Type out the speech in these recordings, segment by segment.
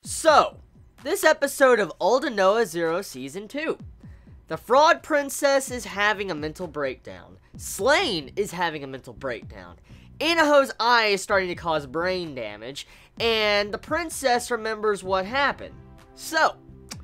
So, this episode of Aldnoah.Zero Season 2. The Fraud Princess is having a mental breakdown. Slaine is having a mental breakdown. Inaho's eye is starting to cause brain damage. And the princess remembers what happened. So,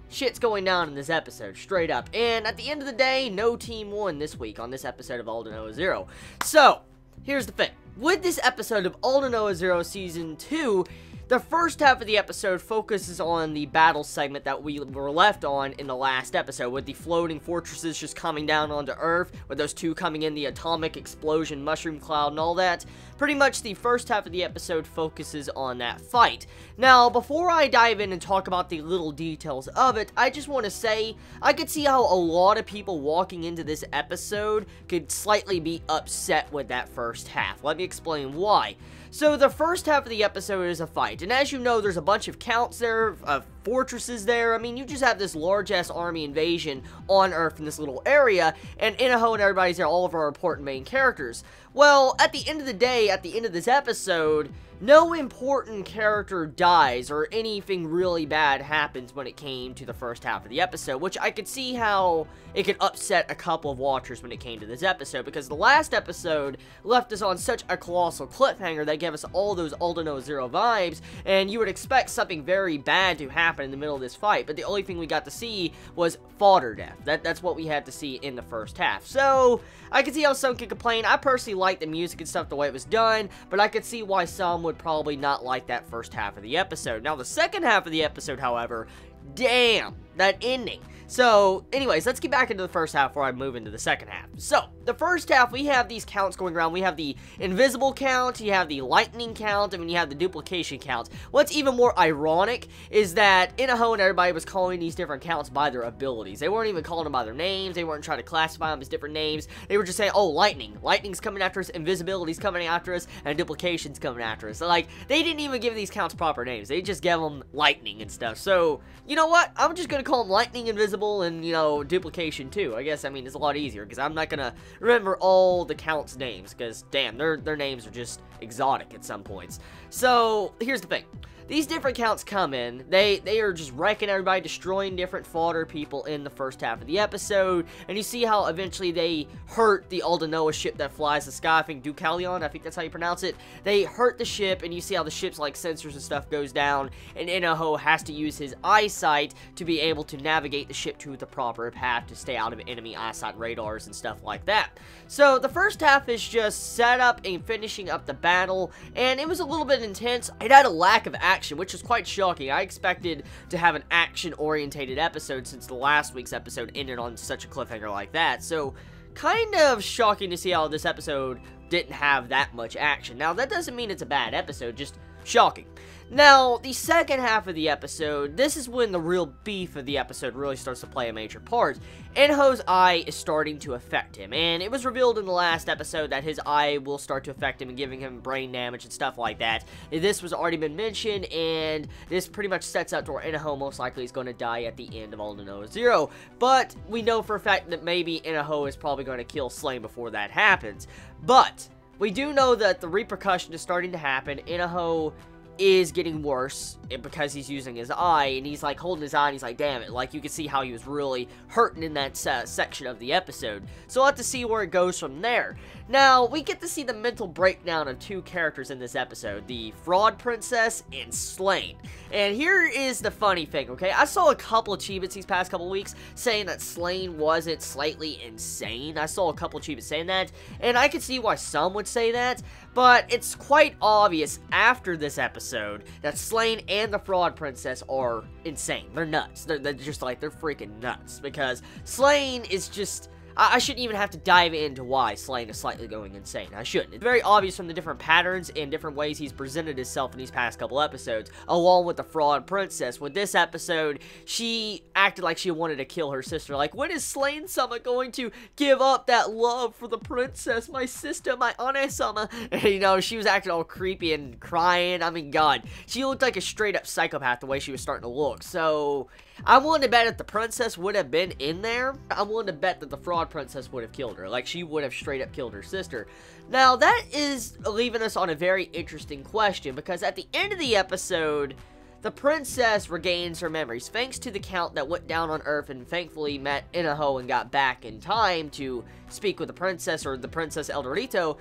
shit's going down in this episode, straight up. And at the end of the day, no team won this week on this episode of Aldnoah.Zero. So, here's the thing. With this episode of Aldnoah.Zero Season 2, the first half of the episode focuses on the battle segment that we were left on in the last episode, with the floating fortresses just coming down onto Earth, with those two coming in, the atomic explosion, mushroom cloud, and all that. Pretty much the first half of the episode focuses on that fight. Now, before I dive in and talk about the little details of it, I just want to say, I could see how a lot of people walking into this episode could slightly be upset with that first half. Let me explain why. So, the first half of the episode is a fight, and as you know, there's a bunch of counts there, fortresses there. I mean, you just have this large-ass army invasion on Earth in this little area, and Inaho and everybody's there, all of our important main characters. Well, at the end of the day, at the end of this episode, no important character dies or anything really bad happens when it came to the first half of the episode, which I could see how it could upset a couple of watchers when it came to this episode, because the last episode left us on such a colossal cliffhanger that gave us all those Aldnoah.Zero vibes, and you would expect something very bad to happen in the middle of this fight, but the only thing we got to see was fodder death. That's what we had to see in the first half. So, I could see how some could complain. I personally like the music and stuff, the way it was done, but I could see why some would probably not like that first half of the episode. Now, the second half of the episode, however, damn, that ending. So, anyways, let's get back into the first half before I move into the second half. So, the first half, we have these counts going around. We have the invisible count, you have the lightning count, and then you have the duplication count. What's even more ironic is that Inaho and everybody was calling these different counts by their abilities. They weren't even calling them by their names. They weren't trying to classify them as different names. They were just saying, oh, lightning. Lightning's coming after us, invisibility's coming after us, and duplication's coming after us. So, like, they didn't even give these counts proper names. They just gave them lightning and stuff. So, you know what? I'm just gonna call them lightning, invisible, and, you know, duplication too. I guess, I mean, it's a lot easier, because I'm not gonna remember all the counts' names, because, damn, their names are just exotic at some points. So, here's the thing. These different counts come in, they are just wrecking everybody, destroying different fodder people in the first half of the episode, and you see how eventually they hurt the Aldnoah ship that flies the sky. I think Deucalion, I think that's how you pronounce it. They hurt the ship, and you see how the ship's, like, sensors and stuff goes down, and Inaho has to use his eyesight to be able to navigate the ship to the proper path to stay out of enemy eyesight radars and stuff like that. So, the first half is just set up and finishing up the battle, and it was a little bit intense. It had a lack of action, which is quite shocking. I expected to have an action-orientated episode since the last week's episode ended on such a cliffhanger like that. So, kind of shocking to see how this episode didn't have that much action. Now, that doesn't mean it's a bad episode, just shocking. Now, the second half of the episode, this is when the real beef of the episode really starts to play a major part. Inaho's eye is starting to affect him, and it was revealed in the last episode that his eye will start to affect him and giving him brain damage and stuff like that. This was already been mentioned, and this pretty much sets up to where Inaho most likely is going to die at the end of Aldnoah.Zero, but we know for a fact that maybe Inaho is probably going to kill Slaine before that happens. But we do know that the repercussion is starting to happen. Inaho is getting worse because he's using his eye, and he's like holding his eye and he's like, damn it, like you can see how he was really hurting in that section of the episode. So we'll have to see where it goes from there. Now, we get to see the mental breakdown of two characters in this episode, the Fraud Princess and Slaine. And here is the funny thing, okay? I saw a couple of Chibits these past couple of weeks saying that Slaine wasn't slightly insane. I saw a couple of Chibits saying that, and I could see why some would say that, but it's quite obvious after this episode that Slaine and the Fraud Princess are insane. They're nuts. They're just like, they're freaking nuts, because Slaine is just, I shouldn't even have to dive into why Slaine is slightly going insane. I shouldn't. It's very obvious from the different patterns and different ways he's presented himself in these past couple episodes, along with the Fraud Princess. With this episode, she acted like she wanted to kill her sister. Like, when is Slaine-sama going to give up that love for the princess? My sister, my Ane-sama. And, you know, she was acting all creepy and crying. I mean, God. She looked like a straight-up psychopath the way she was starting to look. So, I'm willing to bet if the princess would have been in there, I'm willing to bet that the Fraud Princess would have killed her. Like, she would have straight up killed her sister. Now, that is leaving us on a very interesting question, because at the end of the episode, the princess regains her memories, thanks to the count that went down on Earth and thankfully met Inaho and got back in time to speak with the princess, or the Princess El Dorito.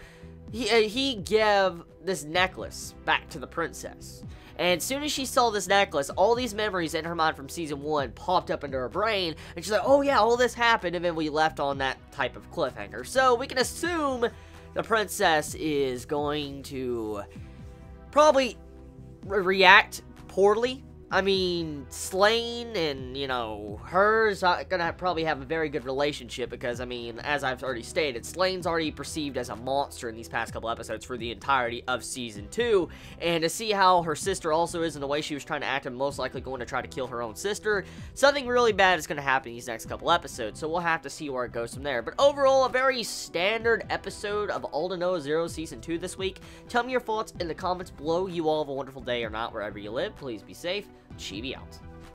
He gave this necklace back to the princess. And as soon as she saw this necklace, all these memories in her mind from Season 1 popped up into her brain, and she's like, oh yeah, all this happened, and then we left on that type of cliffhanger. So we can assume the princess is going to probably react poorly. I mean, Slain and, you know, her's gonna probably have a very good relationship because, I mean, as I've already stated, Slain's already perceived as a monster in these past couple episodes for the entirety of Season 2, and to see how her sister also is in the way she was trying to act and most likely going to try to kill her own sister, something really bad is going to happen in these next couple episodes, so we'll have to see where it goes from there. But overall, a very standard episode of Aldnoah.Zero Season 2 this week. Tell me your thoughts in the comments below. You all have a wonderful day or not, wherever you live. Please be safe. Chibi out.